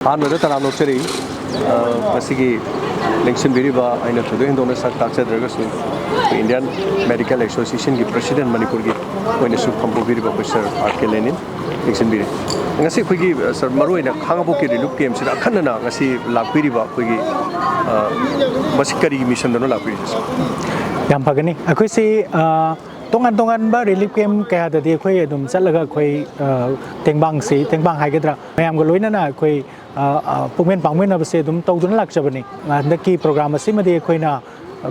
Another Taranoteri, Masigi, Lincoln Biriba, I know to the Indonesia Taxa Dragasu, the Indian Medical Association, the President Manipurgi, when the Sukambu Biriba, R.K. Lenin, Lincoln Biri. And I say, we give Sir Maru in a Hangabuki, look games, Kanana, I see La Biriba, we Masikari mission, the Lapis. Yampagani, I could say, Tongan ba relief camp kaya tadi koi dum salaga koi tengbang si tengbang haigadra mayam galoina na koi pungmen pangmen na base dum tau dun lak chabani ndaki program asi madi koi na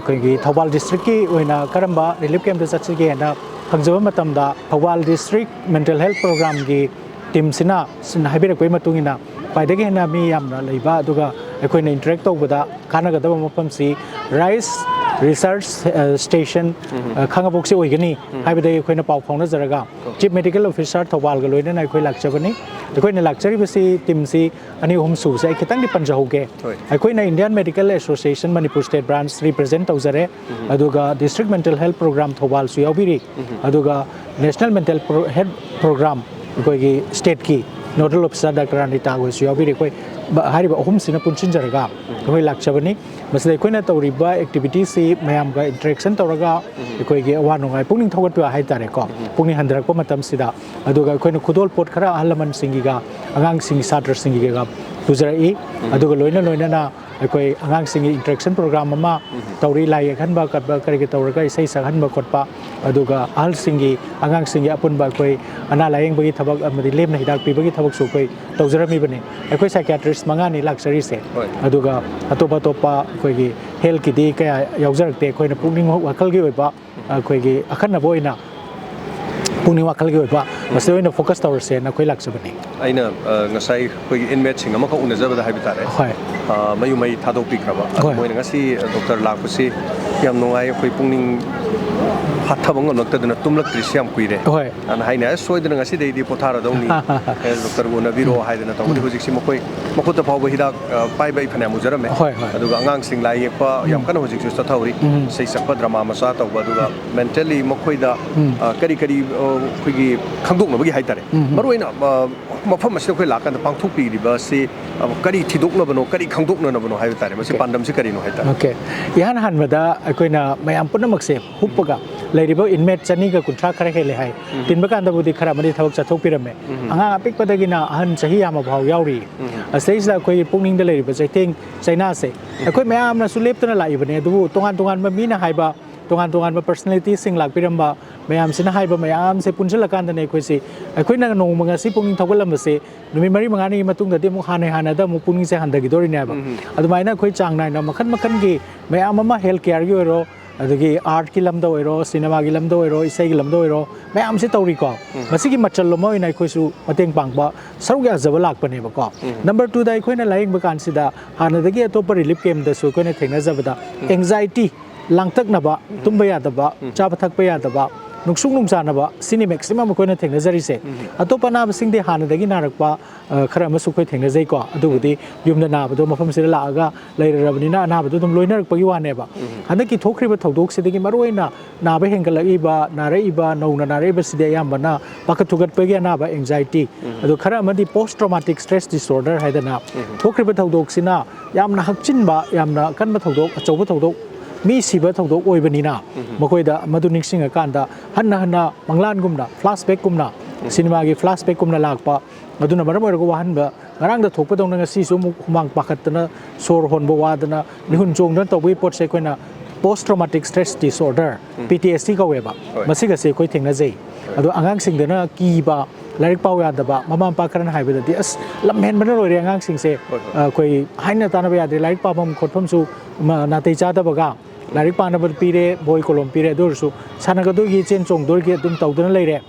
koi gi Thawal district ki oina karamba relief camp da satsi na hangjaba matam da Thawal district mental health program gi team sina haibira koi matungina paidagi na mi yamna leiba aduga koi na interact tawbada khana ga da mapam si rice research station Kangaboksi Oigani, Hibade Queen of Paukona Zaraga, Chief Medical Officer Thawal Galoin, I quit Lakchabani, the Queen Luxury Timsi, and Home Sus, I Kitang Panjahoke, I queen Indian Medical Association Manipur State Branch represent Tauzare, Aduga District Mental Health Program Thawal Suyabiri, Aduga National Mental Health Program, State Key, Nodal Officer Dr. Anita Suyabiri. Hariba home sinapunchin jaraga koi lakchabani masle koina tawriba activity si mayam ga interaction tawraga koi ge awanungai pungning thogat pa hai tare ko pungning handrak pa matam sida aduga koina khudol pot khara ahalaman singi ga angang singi satr singi ga tujarai aduga loina na koi angang singi interaction program ma tawri lai khan ba kat ba kari ge tawraga isai saghan ba khotpa aduga ahal singi angang singi apun ba koi ana layeng bagi thabak amadi lem na hidak pi bagi thabak su koi tawjarami bane koi psychiatrist mangani luxury se aduga atopa topa koigi health ki di kaya yaujarakte koina pungning wakal gi oiba koigi akhanna boina pungning wakal gi oiba masoina focus tower se na koi laksabani aina ngasai koigi inmate singa maka unajaba da haibitare hoi mayu mai thadok pikraba moina ngasi doctor lakpusi yam nungai koi pungning Hathabang of the Tumlak Trisiam Quire, and Haina, so the Nasi de Potara Doni, Dr. Gunaviro, Haidana, Huzimokoi, Makuta Power Hida, Pai by Panamuzarame, Adugang Sing Layepa, Yamkana was just a Tauri, say Sapadrama Masata, Baduga, mentally Mokoida, Karikari, Quigi, Kanduk, Haitare, Maruina, Mapamasaka and the Pantupi, Basi, Kari Tidukno, Kari Kanduk, no Haitare, was a Pandam Sicarino. Okay, Yan Hanmada, Aquina, my Ampunamaxe, Hupaga. Ladibo inmate Chaniga Kutra Karahele, Timbakanda Budi Karamadi Tauxa Topirame, Anga Pick Padagina, Han Sahiam of Yauri, a stage like pulling the lady, but I think Sainase. I quit my arm to live to a live and do Tongan Mamina Haiba, Tongan personality sing like Piramba, my arms in a Haiba, my arms a Punjalakan and Equisi. I quit no Mangasi Pung Tawalamase, Numari Mangani Matung, the Demuhane Hanada, Mupuni Sahanda Gidori Naba. At the Mina Quitang Nina Makan Makangi, my Amama healthcare euro. Adagi art ki lamda oiro, cinema ki lamda oiro, isai ki lamda oiro, may am se tauri ko. Masigi machalo ina koisu mateng pangba sarugya zabalak pane ba ko. Number 2 da koi na laing ba kansida hanadagi atopa relief camp da su koi na thengna zabada anxiety langtak na ba tumba ya da ba chaba thak pa ya da ba nuksung nungsa na ba sini maximum koi na thengna zari se atopa na sing de hanadagi narakpa khara masu koi thengna zai ko adugudi yumna na ba do mafam se la aga lairabani na na ba dum loinar pagi wane ba hanaki thokriba thodok se degi maroina na ba hengalai ba narai ba nauna narai ba side yam bana pakathugat pagi na ba anxiety adu khara amadi post traumatic stress disorder haidana thokriba thodok sina yamna hakchin ba yamna kan ba thodok achoba thodok mi siba thodok oibanina makoida madu ningsing akanda hanna manglan gumna flashback gumna cinema gi flashback gumna lakpa aduna maram ko wahan ba ngarang da thokpa dong nga si su humang pakatna sor honbo wadana nihun chong na tobi pot se koina post traumatic stress disorder PTSD ka weba masiga se koi thengna jai adu angang sing dana ki ba larik paw ya da ba mama pa karan haiba da as lamhen bana loi angang sing se koi haina ta na ba de larik pa bam khotpham su na te cha da baga larik pa na ba pire boy kolom pire dur su sana ga do gi chen chong dor gi dum taw dana leire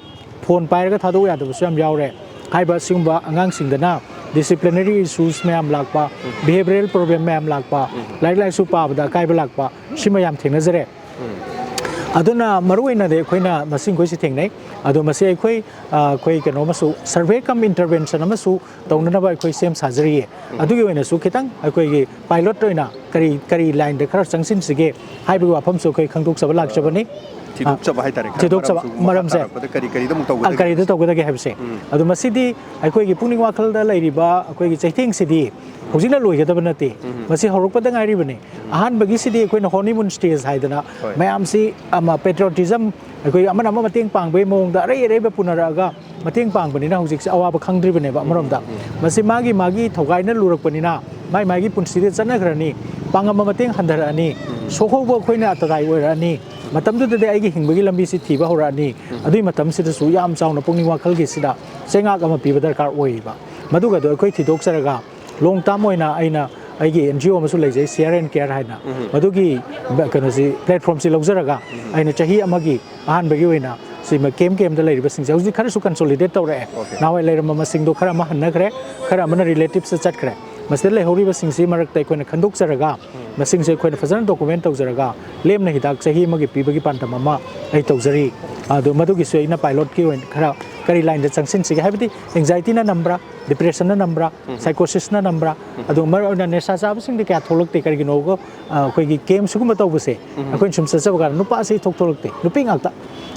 phone pai ga thadu ya da su am yaw re haiba singba angang sing dana disciplinary issues में हम लागपा behavioral problem में हम लागपा like सुपा बदा काय लागपा सिमा याम थेंग नजरे अदुना मरुइना दे खोइना मसिंग खोइ सि थेंगनै अदु मसे खोइ कनो मसु सर्वे कम इंटरवेंशन मसु तौनना बा खोइ सेम सर्जरी अदुगी ओइना सु खितंग खोइ पायलट ओइना ꯀꯔꯤ ꯂꯥꯏꯟꯗ ꯈꯔ ꯆꯪꯁꯤꯟꯁꯤꯒꯦ ꯍꯥꯏꯕꯒꯤ ꯋꯥꯐꯝꯁꯨ ꯑꯩꯈꯣꯏ ꯈꯪꯗꯣꯛꯆꯕ ꯂꯥꯛꯆꯕꯅꯤ ꯊꯤꯗꯣꯛꯆꯕ ꯍꯥꯏꯇꯥꯔꯦ ꯊꯤꯗꯣꯛꯆꯕ ꯃꯔꯝꯁꯦ ꯀꯔꯤꯗ ꯇꯧꯒꯗꯒꯦ ꯍꯥꯏꯕꯁꯦ ꯑꯗꯨ ꯃꯁꯤꯗꯤ ꯑꯩꯈꯣꯏꯒꯤ ꯄꯨꯛꯅꯤꯡ ꯋꯥꯈꯜꯗ ꯂꯩꯔꯤꯕ ꯑꯩꯈꯣꯏꯒꯤ ꯆꯩꯊꯦꯡꯁꯤꯗꯤ ꯍꯧꯖꯤꯛꯅ ꯂꯣꯏꯒꯗꯕ ꯅꯠꯇꯦ ꯃꯁꯤ ꯍꯧꯔꯛꯄꯗ ꯉꯥꯏꯔꯤꯕꯅꯤ ꯑꯍꯥꯟꯕꯒꯤꯁꯤꯗꯤ ꯑꯩꯈꯣꯏꯅ ꯍꯣꯅꯤꯃꯨꯟ ꯁ꯭ꯇꯦꯖ ꯍꯥꯏꯗꯅ ꯃꯌꯥꯝꯁꯤ ꯄꯦꯇ꯭ꯔꯣꯇꯤꯖꯝ ꯑꯩꯈꯣꯏ ꯑꯃꯅ ꯃꯇꯦꯡ ꯄꯥꯡꯕꯒꯤ ꯃꯑꯣꯡꯗ ꯑꯔꯩꯕ ꯄꯨꯅꯔꯛꯑꯒ ꯃꯇꯦꯡ ꯄꯥꯡꯕꯅꯤꯅ ꯍꯧꯖꯤꯛꯁꯦ ꯑꯋꯥꯕ ꯈꯪꯗ꯭ꯔꯤꯕꯅꯦꯕ ꯑꯃꯔꯣꯝꯗ ꯃꯁꯤ ꯃꯥꯒꯤ ꯊꯧꯒꯥꯏꯅ ꯂꯨꯔꯛꯄꯅꯤꯅ ꯃꯥꯒꯤ ꯄꯨꯟꯁꯤꯗ ꯆꯠꯅꯈ꯭ꯔꯅꯤ ꯄꯥꯡꯉꯝꯕ ꯃꯇꯦꯡ ꯍꯟꯊꯔꯛꯑꯅꯤ ꯁꯣꯛꯍꯧꯕ ꯑꯩꯈꯣꯏꯅ ꯑꯇꯗꯥꯏ ꯑꯣꯏꯔꯛꯑꯅꯤ ꯃꯇꯝꯗꯨꯗꯗꯤ ꯑꯩꯒꯤ ꯍꯤꯡꯕꯒꯤ ꯂꯝꯕꯤꯁꯤ ꯊꯤꯕ ꯍꯧꯔꯛꯑꯅꯤ ꯑꯗꯨꯒꯤ ꯃꯇꯝꯁꯤꯗꯁꯨ ꯌꯥꯝ ꯆꯥꯎꯅ ꯄꯨꯛꯅꯤꯡ ꯋꯥꯈꯜꯒꯤꯁꯤꯗ ꯆꯩꯉꯥꯛ ꯑꯃ ꯄꯤꯕ ꯗꯔꯀꯥꯔ ꯑꯣꯏꯌꯦꯕ ꯃꯗꯨꯒꯗꯣ ꯑꯩꯈꯣꯏ ꯊꯤꯗꯣꯛꯆꯔꯒ ꯂꯣꯡ ꯇꯥꯔꯝ ꯑꯣꯏꯅ ꯑꯩꯅ ꯑꯩꯒꯤ NGO ꯑꯃꯁꯨ ꯂꯩꯖꯩ ꯁꯤꯌꯔ ꯑꯦꯟ ꯀꯦꯌꯔ ꯍꯥꯏꯅ ꯃꯗꯨꯒꯤ ꯀꯩꯅꯣꯁꯤ ꯄ꯭ꯂꯦꯠꯐꯣꯝꯁꯤ ꯂꯧꯖꯔꯒ ꯑꯩꯅ ꯆꯍꯤ ꯑꯃꯒꯤ ꯑꯍꯥꯟꯕꯒꯤ ꯑꯣꯏꯅ ꯁꯤꯃ ꯀꯦꯝꯗ ꯂꯩꯔꯤꯕꯁꯤꯡꯁꯦ ꯍꯧꯖꯤꯛ ꯈꯔꯁꯨ ꯀꯟꯁꯣꯂꯤꯗꯦꯠ ꯇꯧꯔꯛꯑꯦ ꯅꯍꯥꯟꯋꯥꯏ ꯂꯩꯔꯝꯕ ꯃꯁꯤꯡꯗꯣ ꯈꯔ ꯑꯃ ꯍꯟꯅꯈ꯭ꯔꯦ ꯈꯔ ꯑꯃꯅ ꯔꯤꯂꯦꯇꯤꯚꯁꯇ ꯆꯠꯈ꯭ꯔꯦ ꯃꯁꯤꯗ ꯂꯩꯍꯧꯔꯤꯕꯁꯤꯡꯁꯤ ꯃꯔꯛꯇ ꯑꯩꯈꯣꯏꯅ ꯈꯟꯗꯣꯛꯆꯔꯒ ꯃꯁꯤꯡꯁꯦ ꯑꯩꯈꯣꯏꯅ ꯐꯖꯅ ꯗꯣꯀꯨꯃꯦꯟ ꯇꯧꯖꯔꯒ ꯂꯦꯝꯅ ꯍꯤꯗꯥꯛ ꯆꯍꯤ ꯑꯃꯒꯤ ꯄꯤꯕꯒꯤ ꯄꯥꯟꯗꯝ ꯑꯃ ꯑꯩ ꯇꯧꯖꯔꯤ ꯑꯗꯨ ꯃꯗꯨꯒꯤꯁꯨ ꯑꯩꯅ ꯄꯥꯏꯂꯣꯠꯀꯤ ꯑꯣꯏꯅ ꯈꯔ ꯀꯔꯤ ꯂꯥꯏꯟꯗ ꯆꯪꯁꯤꯟꯁꯤꯒꯦ ꯍꯥꯏꯕꯗꯤ ꯑꯦꯡꯖꯥꯏꯇꯤꯅ ꯅꯝꯕ꯭ꯔꯥ ꯗꯤꯄ꯭ꯔꯦꯁꯟꯅ ꯅꯝꯕ꯭ꯔꯥ ꯁꯥꯏꯀꯣꯁꯤꯁꯅ ꯅꯝꯕ꯭ꯔꯥ ꯑꯗꯨ ꯃꯔꯨ ꯑꯣꯏꯅ ꯅꯤꯁꯥ ꯆꯥꯕꯁꯤꯡꯗꯤ ꯀꯌꯥ ꯊꯣꯛꯂꯛꯇꯦ ꯀꯔꯤꯒꯤꯅꯣꯒ ꯑꯩꯈꯣꯏꯒꯤ ꯀꯦꯝ ꯁꯤꯒꯨꯝꯕ ꯇꯧꯕꯁꯦ ꯑꯩꯈꯣꯏꯅ ꯁꯨꯝ ꯆꯠꯆꯕ ꯀꯥꯟꯗ ꯅꯨꯄꯥꯁꯤ ꯊꯣꯛꯂꯛꯇꯦ ꯅꯨꯄꯤ ꯉꯥꯛꯇ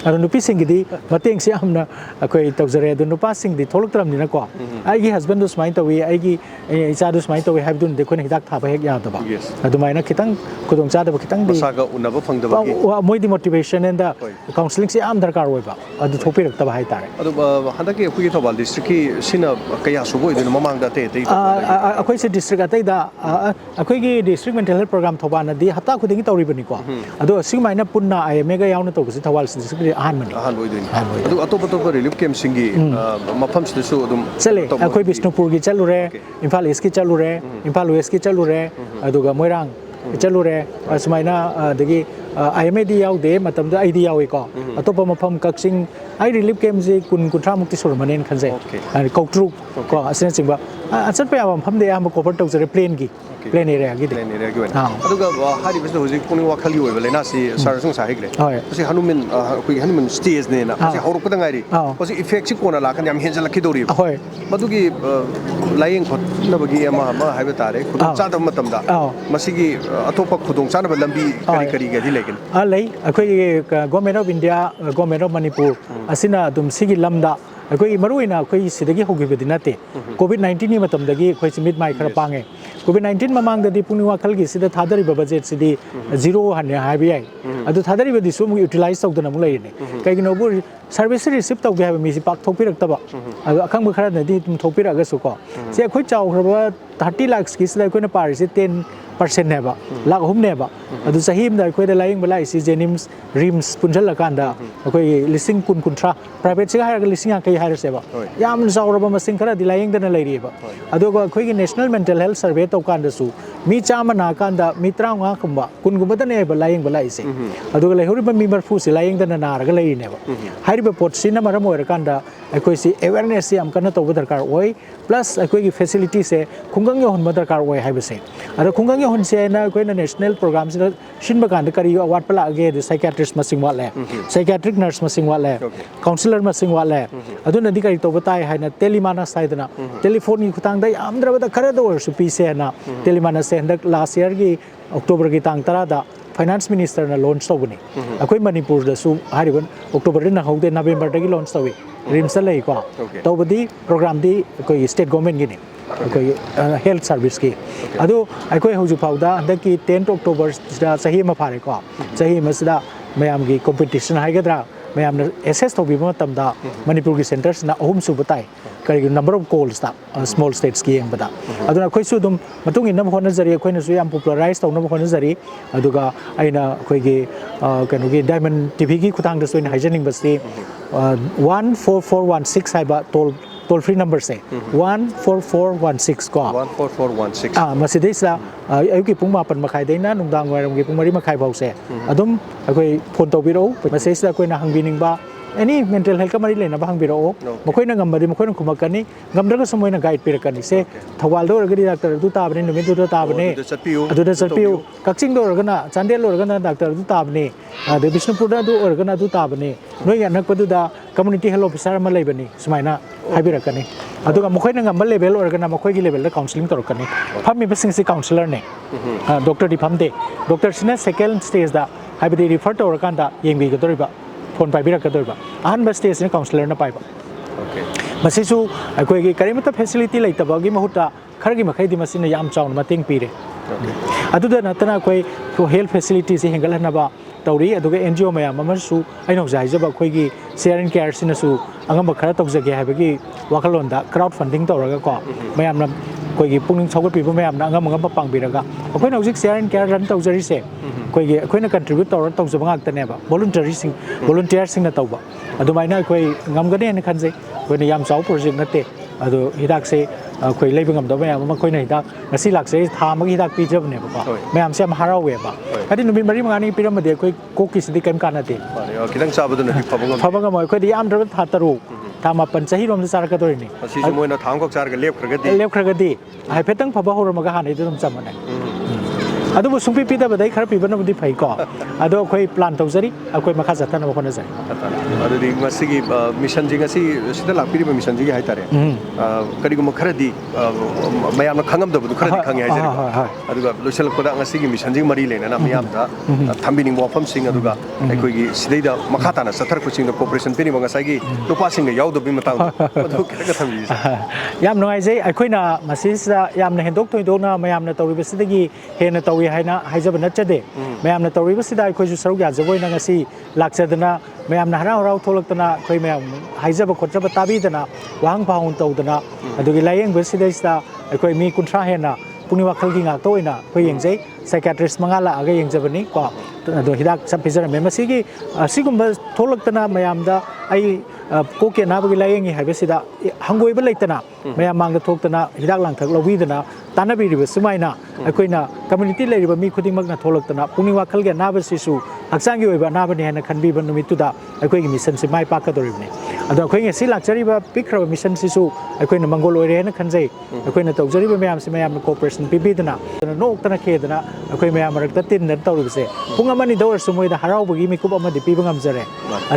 ꯑꯗꯣ ꯅꯨꯄꯤꯁꯤꯡꯒꯤꯗꯤ ꯃꯇꯦꯡꯁꯤ ꯌꯥꯝꯅ ꯑꯩꯈꯣꯏ ꯇꯧꯖꯔꯦ ꯑꯗꯣ ꯅꯨꯄꯥꯁꯤꯡꯗꯤ ꯊꯣꯛꯂꯛꯇ꯭ꯔꯕꯅꯤꯅꯀꯣ ꯑꯩꯒꯤ ꯍꯁꯕꯦꯟꯗꯨ ꯁꯨꯃꯥꯏꯅ ꯇꯧꯏ ꯑꯩꯒꯤ ꯏꯆꯥꯗꯨ ꯁꯨꯃꯥꯏꯅ ꯇꯧꯏ ꯍꯥꯏꯕꯗꯨꯅꯗꯤ ꯑꯩꯈꯣꯏꯅ ꯍꯤꯗꯥꯛ ꯊꯥꯕ ꯍꯦꯛ ꯌꯥꯗꯕ ꯑꯗꯨꯃꯥꯏꯅ ꯈꯤꯇꯪ ꯈꯨꯗꯣꯡꯆꯥꯗꯕ ꯈꯤꯇꯪꯗꯤ ꯃꯁꯥꯒ ꯎꯅꯕ ꯐꯪꯗꯕꯒꯤ ꯃꯣꯏꯗꯤ ꯃꯣꯇꯤꯚꯦꯁꯟ ꯑꯦꯟꯗ ꯀꯥꯎꯟꯁꯤꯂꯤꯡꯁꯤ ꯌꯥꯝ ꯗꯔꯀꯥꯔ ꯑꯣꯏꯕ ꯑꯗꯨ ꯊꯣꯛꯄꯤꯔꯛꯇꯕ ꯍꯥꯏꯇꯥꯔꯦ ꯑꯗꯨ ꯍꯟꯗꯛꯀꯤ ꯑꯩꯈꯣꯏꯒꯤ ꯊꯧꯕꯥꯜ ꯗꯤꯁꯇ꯭ꯔꯤꯛꯀꯤ ꯁꯤꯅ ꯀꯌꯥ ꯁꯨꯕ ꯑꯣꯏꯗꯣꯏꯅೋ ꯃꯃꯥꯡꯗ ꯑꯇꯩ ꯑꯩꯈꯣꯏꯁꯦ ꯗꯤꯁꯇ꯭ꯔꯤꯛ ꯑꯇꯩꯗ ꯑꯩꯈꯣꯏꯒꯤ ꯗꯤꯁꯇ꯭ꯔꯤꯛ ꯃꯦꯟꯇꯦꯜ ꯍꯦꯜꯊ ꯄ꯭ꯔꯣꯒ꯭ꯔꯥꯝ ꯊꯧꯕꯥꯜꯅꯗꯤ ꯍꯞꯇꯥ ꯈꯨꯗꯤꯡꯒꯤ ꯇꯧꯔꯤꯕꯅꯤꯀꯣ ꯑꯗꯣ ꯑꯁꯤꯒꯨꯃꯥꯏꯅ ꯄꯨꯟꯅ IMAꯒ ꯌꯥꯎꯅ ꯇꯧꯕꯁꯤ ꯊꯧꯕꯥꯜ ꯗꯤꯁꯇ꯭ꯔꯤꯛꯀꯤꯗꯤ ꯑꯍꯥꯟꯕꯅꯤ ꯑꯣꯏꯗꯣꯏꯅꯤ ꯑꯗꯨ ꯑꯇꯣꯞꯄ ꯔꯤꯂꯤꯐ ꯀꯦꯝꯞꯁꯤꯡꯒꯤ ꯃꯐꯝꯁꯤꯗꯁꯨ ꯑꯗꯨꯝ ꯆꯠꯂꯦ ꯑꯩꯈꯣꯏ ꯕꯤꯁꯅꯨꯄꯨꯔꯒꯤ ꯆꯠꯂꯨꯔꯦ ꯏꯝꯐꯥꯜ ꯏꯁꯀꯤ ꯆꯠꯂꯨꯔꯦ ꯏꯝꯐꯥꯜ ꯋꯦꯁꯀꯤ ꯆꯠꯂꯨꯔꯦ ꯑꯗꯨꯒ ꯃꯣꯏꯔꯥꯡ ꯆꯠꯂꯨꯔꯦ ꯁꯨꯃꯥꯏꯅ ꯑꯗꯒꯤ IMAꯗꯤ ꯌꯥꯎꯗꯦ ꯃꯇꯝꯗ ꯑꯩꯗꯤ ꯌꯥꯎꯏꯀꯣ ꯑꯇꯣꯞꯄ ꯃꯐꯝ ꯀꯛꯆꯤꯡ ꯑꯩ ꯔꯤꯂꯤꯐ ꯀꯦꯝꯞꯁꯤ 20-30ꯃꯨꯛꯇꯤ ꯁꯨꯔꯝꯃꯅꯦꯅ ꯈꯟꯖꯩ ꯀꯧꯇ꯭ꯔꯨꯛ ꯀꯣ ꯑꯁꯤꯅꯆꯤꯡꯕ ꯆꯠꯄ ꯌꯥꯕ ꯃꯐꯝꯗꯤ ꯑꯌꯥꯝꯕ ꯀꯣꯚꯔ ꯇꯧꯖꯔꯦ ꯄ꯭ꯂꯦꯟ ꯑꯦꯔꯤꯌꯥꯒꯤꯗꯤ ꯑꯣꯏꯅ ꯑꯗꯨꯒ ꯍꯥꯏꯔꯤꯕꯁꯤꯗ ꯍꯧꯖꯤꯛ ꯄꯨꯛꯅꯤꯡ ꯋꯥꯈꯜꯒꯤ ꯑꯣꯏꯕ ꯂꯩꯅꯥꯁꯤ ꯁꯥꯔꯁꯨ ꯉꯁꯥꯏ ꯍꯥꯏꯈ꯭ꯔꯦ ꯃꯁꯤ ꯑꯩꯈꯣꯏꯒꯤ ꯍꯅꯨꯃꯦꯟ ꯁ꯭ꯇꯦꯖꯅꯦꯅ ꯃꯁꯤ ꯍꯧꯔꯛꯄꯗ ꯉꯥꯏꯔꯤ ꯃꯁꯤ ꯏꯐꯦꯛꯁꯤ ꯀꯣꯟꯅ ꯂꯥꯛꯀꯅꯤ ꯌꯥꯝ ꯍꯦꯟꯖꯜꯂꯛꯈꯤꯗꯧꯔꯤꯕ ꯃꯗꯨꯒꯤ ꯂꯥꯏꯌꯦꯡ ꯈꯣꯠꯅꯕꯒꯤ ꯑꯃ ꯍꯥꯏꯕ ꯇꯥꯔꯦ ꯈꯨꯗꯣꯡꯆꯥꯗꯕ ꯃꯇꯝꯗ ꯃꯁꯤꯒꯤ ꯑꯇꯣꯞꯄ ꯈꯨꯗꯣꯡꯆꯥꯗꯕ ꯂꯝꯕꯤ ꯀꯔꯤꯒꯗꯤ ꯂꯩꯒꯅꯤ ꯂꯩ ꯑꯩꯈꯣꯏꯒꯤ government of India government of Manipur ꯑꯁꯤꯅ ꯑꯗꯨꯝ ꯁꯤꯒꯤ ꯂꯝꯗ ꯑꯩꯈꯣꯏꯒꯤ ꯃꯔꯨꯑꯣꯏꯅ ꯑꯩꯈꯣꯏ ꯁꯤꯗꯒꯤ ꯍꯧꯈꯤꯕꯗꯤ ꯅꯠꯇꯦ ꯀꯣꯚꯤꯗ-19ꯒꯤ ꯃꯇꯝꯗꯒꯤ ꯑꯩꯈꯣꯏꯁꯤ ꯃꯤꯠ ꯃꯥꯏ ꯈꯔ ꯄꯥꯡꯉꯦ ꯀꯣꯚꯤꯗ-19 ꯃꯃꯥꯡꯗꯗꯤ ꯄꯨꯛꯅꯤꯡ ꯋꯥꯈꯜꯒꯤ ꯁꯤꯗ ꯊꯥꯗꯔꯤꯕ ꯕꯖꯦꯠꯁꯤꯗꯤ ꯖꯤꯔꯣ ꯍꯥꯟꯅ ꯍꯥꯏꯕ ꯌꯥꯏ ꯑꯗꯨ ꯊꯥꯗꯔꯤꯕꯗꯤꯁꯨ ꯑꯃꯨꯛ ꯌꯨꯇꯤꯂꯥꯏꯖ ꯇꯧꯗꯅ ꯑꯃꯨꯛ ꯂꯩꯔꯤꯅꯤ ꯀꯩꯒꯤꯅꯣꯕꯨ ꯁꯔꯚꯤꯁꯁꯤ ꯔꯤꯁꯤꯞ ꯇꯧꯒꯦ ꯍꯥꯏꯕ ꯃꯤꯁꯤ ꯄꯥꯛ ꯊꯣꯛꯄꯤꯔꯛꯇꯕ ꯑꯗꯣ ꯑꯈꯪꯕ ꯈꯔꯅꯗꯤ ꯑꯗꯨꯝ ꯊꯣꯛꯄꯤꯔꯛꯑꯒꯁꯨ ꯀꯣ ꯁꯤ ꯑꯩꯈꯣꯏ ꯆꯥꯎꯈ꯭ꯔꯕ 30 lakhsꯀꯤꯁꯤꯗ ꯑꯩꯈꯣꯏꯅ ꯄꯥꯔꯤꯁꯤ 10%ꯅꯦꯕ ꯂꯥꯈ 3ꯅꯦꯕ ꯑꯗꯨ ꯆꯍꯤ ꯑꯃꯗ ꯑꯩꯈꯣꯏꯗ ꯂꯥꯏꯌꯦꯡꯕ ꯂꯥꯛꯏꯁꯤ ꯖꯦꯅꯤꯝꯁ ꯔꯤꯝꯁ ꯄꯨꯟꯁꯤꯜꯂꯀꯥꯟꯗ ꯑꯩꯈꯣꯏꯒꯤ 10,000-10,30 ꯄ꯭ꯔꯥꯏꯚꯦꯠꯁꯤꯒ ꯍꯥꯏꯔꯒ 50,000 ꯍꯥꯏꯔꯁꯦꯕ ꯌꯥꯝꯅ ꯆꯥꯎꯔꯕ ꯃꯁꯤꯡ ꯈꯔꯗꯤ ꯂꯥꯏꯌꯦꯡꯗꯅ ꯂꯩꯔꯤꯑꯕ ꯑꯗꯨꯒ ꯑꯩꯈꯣꯏꯒꯤ ꯅꯦꯁꯅꯦꯜ ꯃꯦꯟꯇꯦꯜ ꯍꯦꯜꯊ ꯁꯔꯚꯦ ꯇꯧꯀꯥꯟꯗꯁꯨ ꯃꯤ 100 ꯅꯥꯀꯥꯟꯗ ꯃꯤ 35 10ꯒꯨꯝꯕꯗꯅꯦꯕ ꯂꯥꯏꯌꯦꯡꯕ ꯂꯥꯛꯏꯁꯦ ꯑꯗꯨꯒ ꯂꯩꯍꯧꯔꯤꯕ ꯃꯤ 30ꯁꯤ ꯂꯥꯏꯌꯦꯡꯗꯅ ꯅꯥꯔꯒ ꯂꯩꯔꯤꯅꯦꯕ ꯍꯥꯏꯔꯤꯕ ꯄꯣꯠꯁꯤꯅ ꯃꯔꯝ ꯑꯣꯏꯔꯀꯥꯟꯗ ꯑꯩꯈꯣꯏꯁꯤ ꯑꯦꯋꯦꯔꯅꯦꯁꯁꯤ ꯌꯥꯝ ꯀꯟꯅ ꯇꯧꯕ ꯗꯔꯀꯥꯔ ꯑꯣꯏ ꯄ꯭ꯂꯁ ꯑꯩꯈꯣꯏꯒꯤ ꯐꯦꯁꯤꯂꯤꯇꯤꯁꯦ ꯈꯨꯡꯒꯪ ꯌꯧꯍꯟꯕ ꯗꯔꯀꯥꯔ ꯑꯣꯏ ꯍꯥꯏꯕꯁꯦ ꯑꯗꯣ ꯈꯨꯡꯒꯪ ꯌꯧꯍꯟꯁꯦ ꯍꯥꯏꯅ ꯑꯩꯈꯣꯏꯅ ꯅꯦꯁꯅꯦꯜ ꯄ꯭ꯔꯣꯒ꯭ꯔꯥꯝꯁꯤꯗ ꯁꯤꯟꯕ ꯀꯥꯟꯗ ꯀꯔꯤ ꯑꯋꯥꯠꯄ ꯂꯥꯛꯑꯒꯦ ꯍꯥꯏꯗꯤ ꯁꯥꯏꯀꯤꯌꯥꯇ꯭ꯔꯤꯁ ꯃꯁꯤꯡ ꯋꯥꯠꯂꯦ ꯁꯥꯏꯀꯤꯌꯥꯇ꯭ꯔꯤꯛ ꯅꯔꯁ ꯃꯁꯤꯡ ꯋꯥꯠꯂꯦ ꯀꯥꯎꯟꯁꯤꯂꯔ ꯃꯁꯤꯡ ꯋꯥꯠꯂꯦ ꯑꯗꯨꯅꯗꯤ ꯀꯔꯤ ꯇꯧꯕ ꯇꯥꯏ ꯍꯥꯏꯅ ꯇꯦꯂꯤꯃꯥꯅꯁ ꯍꯥꯏꯗꯅ ꯇꯦꯂꯤꯐꯣꯟꯒꯤ ꯈꯨꯠꯊꯥꯡꯗ ꯌꯥꯝꯗ꯭ꯔꯕꯗ ꯈꯔꯗ ꯑꯣꯏꯔꯁꯨ ꯄꯤꯁꯦ ꯍꯥꯏꯅ ꯇꯦꯂꯤꯃꯥꯅꯁꯁꯦ ꯍꯟꯗꯛ ꯂꯥꯁ ꯌꯔꯒꯤ ꯑꯣꯛꯇꯣꯕꯔꯒꯤ ꯇꯥꯡ 10ꯗ ꯐꯥꯏꯅꯥꯟꯁ ꯃꯤꯅꯤꯁꯇꯔꯅ ꯂꯣꯟꯆ ꯇꯧꯕꯅꯤ ꯑꯩꯈꯣꯏ ꯃꯅꯤꯄꯨꯔꯗꯁꯨ ꯍꯥꯏꯔꯤꯕ ꯑꯣꯛꯇꯣꯕꯔꯗ ꯅꯪꯍꯧꯗꯦ ꯅꯕꯦꯝꯕꯔꯗꯒꯤ ꯂꯣꯟꯆ ꯇꯧꯏ ꯔꯤꯝꯁꯇ ꯂꯩꯀꯣ ꯇꯧꯕꯗꯤ ꯄ꯭ꯔꯣꯒ꯭ꯔꯥꯝꯗꯤ ꯑꯩꯈꯣꯏꯒꯤ ꯁ꯭ꯇꯦꯠ ꯒꯣꯔꯃꯦꯟꯒꯤꯅꯤ ꯑꯩꯈꯣꯏꯒꯤ ꯍꯦꯜꯊ ꯁꯥꯔꯚꯤꯁꯀꯤ ꯑꯗꯨ ꯑꯩꯈꯣꯏ ꯍꯧꯖꯤꯛ ꯐꯥꯎꯗ ꯍꯟꯗꯛꯀꯤ 10 ꯑꯣꯛꯇꯣꯕꯔꯁꯤꯗ ꯆꯍꯤ ꯑꯃ ꯐꯥꯔꯦꯀꯣ ꯆꯍꯤ ꯑꯃꯁꯤꯗ ꯃꯌꯥꯝꯒꯤ ꯀꯣꯝꯄꯤꯇꯤꯁꯟ ꯍꯥꯏꯒꯗ꯭ꯔꯥ ꯃꯌꯥꯝꯅ ꯑꯦꯁꯦꯁ ꯇꯧꯕꯤꯕ ꯃꯇꯝꯗ ꯃꯅꯤꯄꯨꯔꯒꯤ ꯁꯦꯟꯇꯔꯁꯤꯅ 3 ꯁꯨꯕ ꯇꯥꯏ ꯀꯔꯤꯒꯤꯅꯣ ꯅꯝꯕꯔ ꯑꯣꯐ ꯀꯣꯜꯁꯇ ꯁ꯭ꯃꯣꯜ ꯁ꯭ꯇꯦꯠꯁꯀꯤ ꯌꯦꯡꯕꯗ ꯑꯗꯨꯅ ꯑꯩꯈꯣꯏꯁꯨ ꯑꯗꯨꯝ ꯃꯇꯨꯡ ꯏꯟꯅꯕ ꯍꯣꯠꯅꯖꯔꯤ ꯑꯩꯈꯣꯏꯅꯁꯨ ꯌꯥꯝ ꯄꯣꯄꯨꯂꯔꯥꯏꯖ ꯇꯧꯅꯕ ꯍꯣꯠꯅꯖꯔꯤ ꯑꯗꯨꯒ ꯑꯩꯅ ꯑꯩꯈꯣꯏꯒꯤ ꯀꯩꯅꯣꯒꯤ ꯗꯥꯏꯃꯟ ꯇꯤꯚꯤꯒꯤ ꯈꯨꯠꯊꯥꯡꯗꯁꯨ ꯑꯩꯅ ꯍꯥꯏꯖꯅꯤꯡꯕꯁꯤ 14416 ꯍꯥꯏꯕ toll free numberse 14416 ko 14416 masidaysa ayuki pung 8:30 na nungdang wairamgi pung 3:30 fause adum akoi phone tawbiro masidaysa akoi na hangbiningba any mental health ก็ไม่ได้เลยนะบางบิโรบางคนนั่งงำมาดีบางคนนั่งคุมกันนี่งำแล้วก็สมัยนั่งไกด์ไปกันนี่เสทวารโดนก็ดีดักเตอร์ดูตาบันนี่หนุ่มดูตาบันนี่ดูเดชพิวกักซิงโดนก็น่ะจันเดียโดนก็น่ะดักเตอร์ดูตาบันนี่เดบิชนุพูดดูก็น่ะดูตาบันนี่น้อยอย่างนักปฏิดา community health officer มาเลยบันนี่สมัยน่ะให้ไปกันนี่ಅದು ಮಕ್ಕಳ ನಂಗೆ ಅಂಬಲ್ ಲೆವೆಲ್ ಒಳಗೆ ನಮ್ಮ ಮಕ್ಕಳಿಗೆ ಲೆವೆಲ್ ಕೌನ್ಸಿಲಿಂಗ್ ತೊಗೊಳ್ಕನಿ ಫಮ್ಮಿ ಬಸ್ಸಿಂಗ್ ಕೌನ್ಸಿಲರ್ನೇ ಡಾಕ್ಟರ್ ಡಿ ಫಮ್ದೆ ಡಾಕ್ಟರ್ಸ್ನ ಸೆಕೆಂಡ್ ಸ್ಟೇಜ್ದ ಹಾಯ್ಬದಿ ರಿಫರ್ ತೊಗೊಳ್ಕಂತ ಯೆಂಗಿಗದೋರಿಬ ಫೋನ್ ಪಾಯ್ಬಿರಕದೋರಿಬ ಅಹನ್ಬ ಸ್ಟೇಜ್ನ ಕೌನ್ಸಿಲರ್ನ ಪಾಯ್ಬ ಮಸಿಸು ಅಕೋಯಿಗೆ ಕರಿಮತ ಫೆಸಿಲಿಟಿ ಲೈತಬಗಿ ಮಹುತ ಖರಗಿ ಮಖೈದಿ ಮಸಿನ ಯಾಮ್ ಚಾವ್ನ ಮತೆಂಗ್ ಪೀರೆ ಅದುದ ನತನ ಅಕೋಯ್ ಹೆಲ್ತ್ ಫೆಸಿಲಿಟೀಸ್ ಹೆಂಗಲನಬ ತೌರಿ ಅದುಗ NGO ಮಯಾಮ ಅಮಸು ಐನೋ ಜಾಯ್ಜಬ ಅಕೋಯಿಗೆ ಶೇರಿಂಗ್ ಕೇರ್ ಸಿನಸು angam bakara tawjage haibagi wakalonda crowd funding tawraga ko mayamna koigi pungning chawgat pibu mayamna angam pangbiraga akoina hojik share and care run tawjari se koigi akoina contribute tawra tawjaba ngakta ba volunteer sing na tawba adumaina koi ngamgane ne khanjai koina yam chaw project nate adu hidak se koi leiba ngam da mayam ma koina hidak ngasi lakse tha ma hidak pi jabne ba mayam se maharawe ba kadi numin mari mangani piramade koi koki sidi kam kanate kitang sabadu na pabangam pabangam koi di am dra thataru thama panchahi rom sar ka dorini asi moina thangkok sar ga lep khagadi hai petang phaba horamaga hanai dum chamane adubu sungpi pida badai khar pibana budi phai ko ado koi plan tawjari akoi makha jatana ba khona jai adu di masigi mission jinga si sida lakpiri ba mission jinga hai tare kadi gum kharadi mayam na khangam da bu kharadi khangi hai jari aduga loisal koda ngasigi mission jinga mari lena na mayam da thambini wafam sing aduga ekoi gi sidai da makha ta na sathar kuching da cooperation pini ba ngasai gi lupa sing ga yaudo bi matang adu ka thambi yam noi jai akoi na masisa yam na hendok thoi do na mayam na tawri basidagi he na tawi haina haijab na chade mayam na tawri basida akoi ju saruk ya jaboi na ngasi lakchadana mayam na harau harau tholaktana koi mayam haijab khotraba tabi dana wang paun tawdana adugi layeng basida ista akoi mi kuntra hena puni wakal gi ngak toina koi yengjai psychiatrist mangala aga yengjabani ko adu hidak sapizara memasigi sigumba tholaktana mayam da ai ko ke na bagi layeng hi habesida hangoi ba leitana mayam mang da thoktana hidak langthak lawidana tanabi riba sumaina akoina community leriba mi khuding magna tholaktana puni wakal ge na basisu haksangi oiba na bani hena khanbi ban numituda akoi gi mission se mai pak ka doribne ado akoi nge si lakchari ba pikra mission sisu akoina mangol oire hena khanjai akoina tawjari ba mayam se mayam cooperation pibidana nok tana khedana akoi mayam marak ta tin na tawribse pungamani dawar sumoi da harau bagi mi kup amadi pibang amjare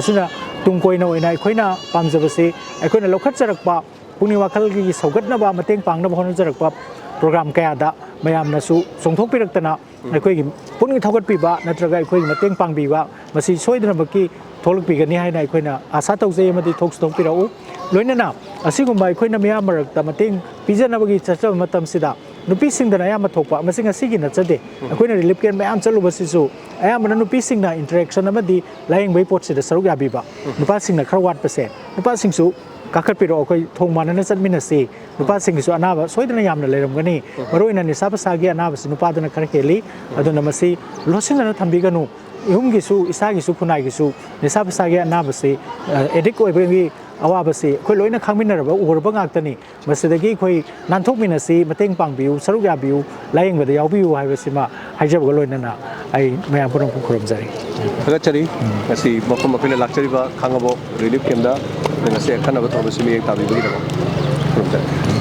asuna tungkoina oina akoina pamjabase akoina lokhat charakpa puni wakal gi saugatna ba mateng pangna ba honu charakpa program kaya da mayam na su songthok pirakta na akhoi gi puning thogat pi ba natraga akhoi gi mateng pang bi ba masi soidna baki tholok pi gani haina akhoi na asa tawjei amadi thok song pi rau loina na asigum ba akhoi na mayam marak ta mateng pijana bagi chacha matam sida nupi sing da ya ma thokpa masing asigi na chade akhoi na relief care mayam chalu basi su aya mana nupi sing na interaction amadi laing bai pot sida saruk ya bi ba nupa sing na kharwat pa se nupa sing su kakhat piro koi thongmana na chatmina se nupa sing su anaba soidana yamna leram gani maroina ni sapasagi anaba se nupa dana khar heli aduna masi losin na thambi ganu ihum gi su isa gi su phunai gi su ni sapasagi anaba se edik oi bengi awaba se khoi loina khangmina ba urba ngaktani masidagi khoi nanthokmina si mateng pangbiu saruk ya biu laing bada yaubiu haibasima haijab ga loina na ai mayam puram khuram jari thagachari ngasi makom makina lakchari ba khangabo relief camp da ngasi khana ba thobasimi tabi bagi da